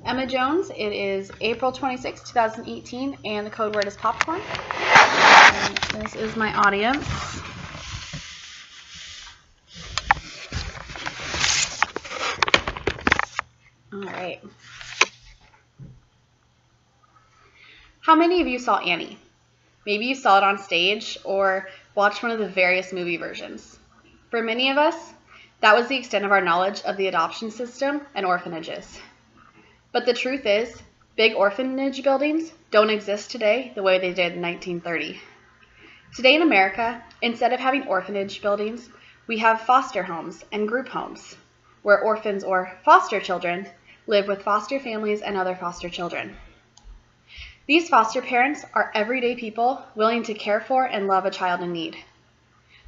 Emma Jones. It is April 26, 2018, and the code word is popcorn. And this is my audience. All right. How many of you saw Annie? Maybe you saw it on stage or watched one of the various movie versions. For many of us, that was the extent of our knowledge of the adoption system and orphanages. But the truth is, big orphanage buildings don't exist today the way they did in 1930. Today in America, instead of having orphanage buildings, we have foster homes and group homes, where orphans or foster children live with foster families and other foster children. These foster parents are everyday people willing to care for and love a child in need.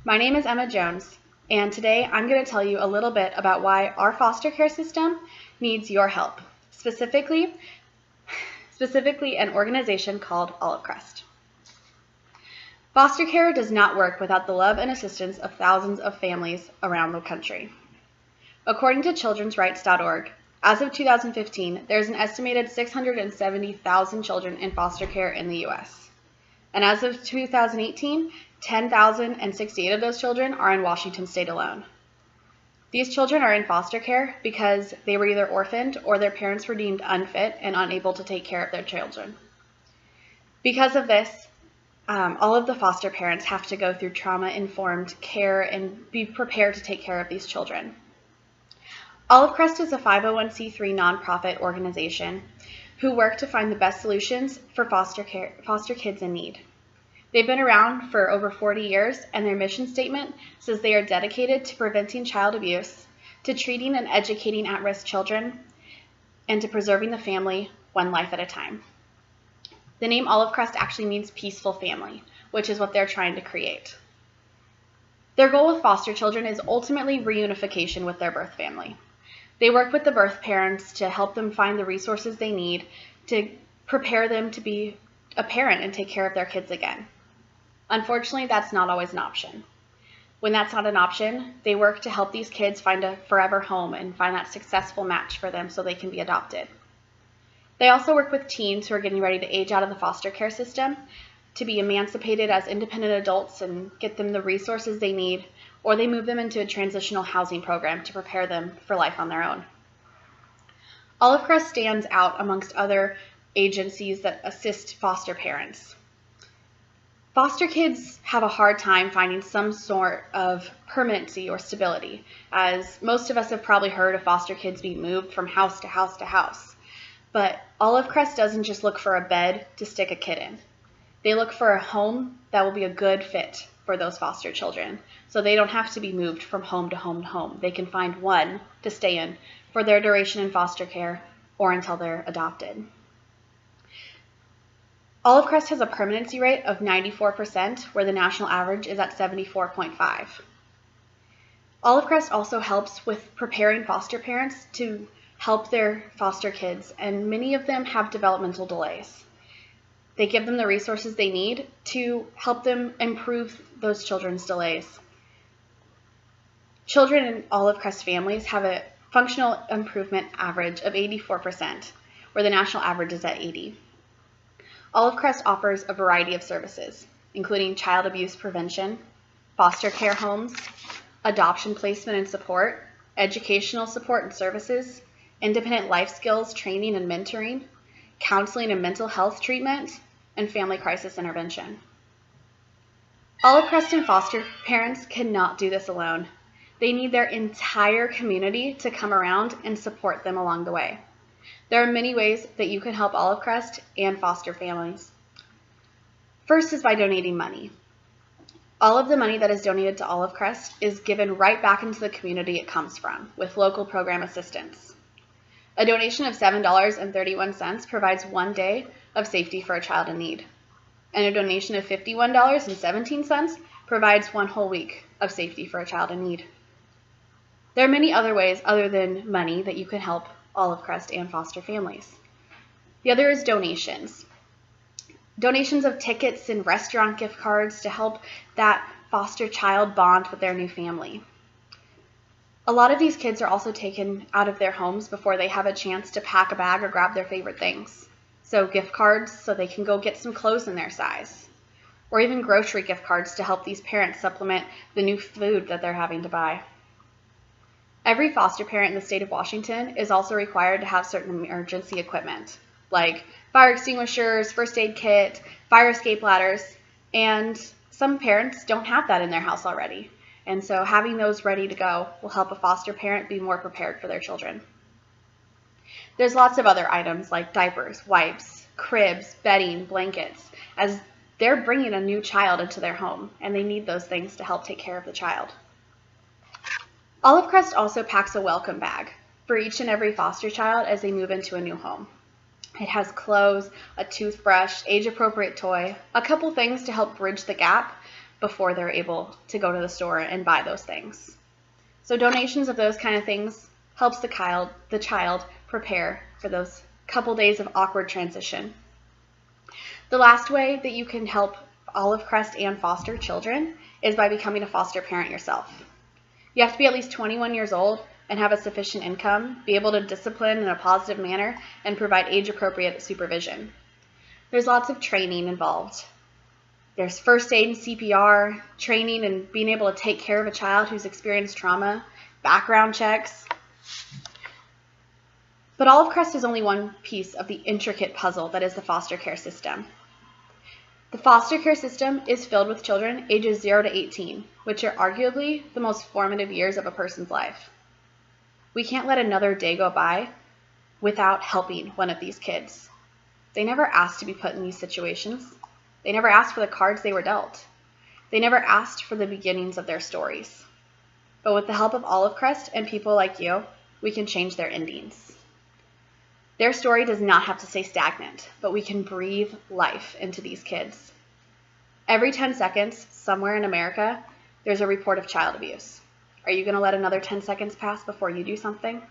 My name is Emma Jones, and today I'm going to tell you a little bit about why our foster care system needs your help, specifically an organization called Olive Crest. Foster care does not work without the love and assistance of thousands of families around the country. According to childrensrights.org, as of 2015, there's an estimated 670,000 children in foster care in the U.S. And as of 2018, 10,068 of those children are in Washington state alone. These children are in foster care because they were either orphaned or their parents were deemed unfit and unable to take care of their children. Because of this, all of the foster parents have to go through trauma-informed care and be prepared to take care of these children. Olive Crest is a 501c3 nonprofit organization who work to find the best solutions for foster kids in need. They've been around for over 40 years, and their mission statement says they are dedicated to preventing child abuse, to treating and educating at-risk children, and to preserving the family one life at a time. The name Olive Crest actually means peaceful family, which is what they're trying to create. Their goal with foster children is ultimately reunification with their birth family. They work with the birth parents to help them find the resources they need to prepare them to be a parent and take care of their kids again. Unfortunately, that's not always an option. When that's not an option, they work to help these kids find a forever home and find that successful match for them so they can be adopted. They also work with teens who are getting ready to age out of the foster care system to be emancipated as independent adults and get them the resources they need, or they move them into a transitional housing program to prepare them for life on their own. Olive Crest stands out amongst other agencies that assist foster parents. Foster kids have a hard time finding some sort of permanency or stability, as most of us have probably heard of foster kids being moved from house to house to house. But Olive Crest doesn't just look for a bed to stick a kid in. They look for a home that will be a good fit for those foster children, so they don't have to be moved from home to home to home. They can find one to stay in for their duration in foster care or until they're adopted. Olive Crest has a permanency rate of 94%, where the national average is at 74.5%. Olive Crest also helps with preparing foster parents to help their foster kids, and many of them have developmental delays. They give them the resources they need to help them improve those children's delays. Children in Olive Crest families have a functional improvement average of 84%, where the national average is at 80%. Olive Crest offers a variety of services, including child abuse prevention, foster care homes, adoption placement and support, educational support and services, independent life skills training and mentoring, counseling and mental health treatment, and family crisis intervention. Olive Crest and foster parents cannot do this alone. They need their entire community to come around and support them along the way. There are many ways that you can help Olive Crest and foster families. First is by donating money. All of the money that is donated to Olive Crest is given right back into the community it comes from, with local program assistance. A donation of $7.31 provides 1 day of safety for a child in need, and a donation of $51.17 provides 1 whole week of safety for a child in need. There are many other ways other than money that you can help Olive Crest and foster families. The other is donations. Donations of tickets and restaurant gift cards to help that foster child bond with their new family. A lot of these kids are also taken out of their homes before they have a chance to pack a bag or grab their favorite things. So gift cards so they can go get some clothes in their size. Or even grocery gift cards to help these parents supplement the new food that they're having to buy. Every foster parent in the state of Washington is also required to have certain emergency equipment, like fire extinguishers, first aid kit, fire escape ladders, and some parents don't have that in their house already. And so having those ready to go will help a foster parent be more prepared for their children. There's lots of other items like diapers, wipes, cribs, bedding, blankets, as they're bringing a new child into their home, and they need those things to help take care of the child. Olive Crest also packs a welcome bag for each and every foster child as they move into a new home. It has clothes, a toothbrush, age-appropriate toy, a couple things to help bridge the gap before they're able to go to the store and buy those things. So donations of those kind of things helps the child prepare for those couple days of awkward transition. The last way that you can help Olive Crest and foster children is by becoming a foster parent yourself. You have to be at least 21 years old and have a sufficient income, be able to discipline in a positive manner, and provide age-appropriate supervision. There's lots of training involved. There's first aid and CPR, training and being able to take care of a child who's experienced trauma, background checks. But Olive Crest is only one piece of the intricate puzzle that is the foster care system. The foster care system is filled with children ages 0 to 18, which are arguably the most formative years of a person's life. We can't let another day go by without helping one of these kids. They never asked to be put in these situations. They never asked for the cards they were dealt. They never asked for the beginnings of their stories. But with the help of Olive Crest and people like you, we can change their endings. Their story does not have to stay stagnant, but we can breathe life into these kids. Every 10 seconds, somewhere in America, there's a report of child abuse. Are you going to let another 10 seconds pass before you do something?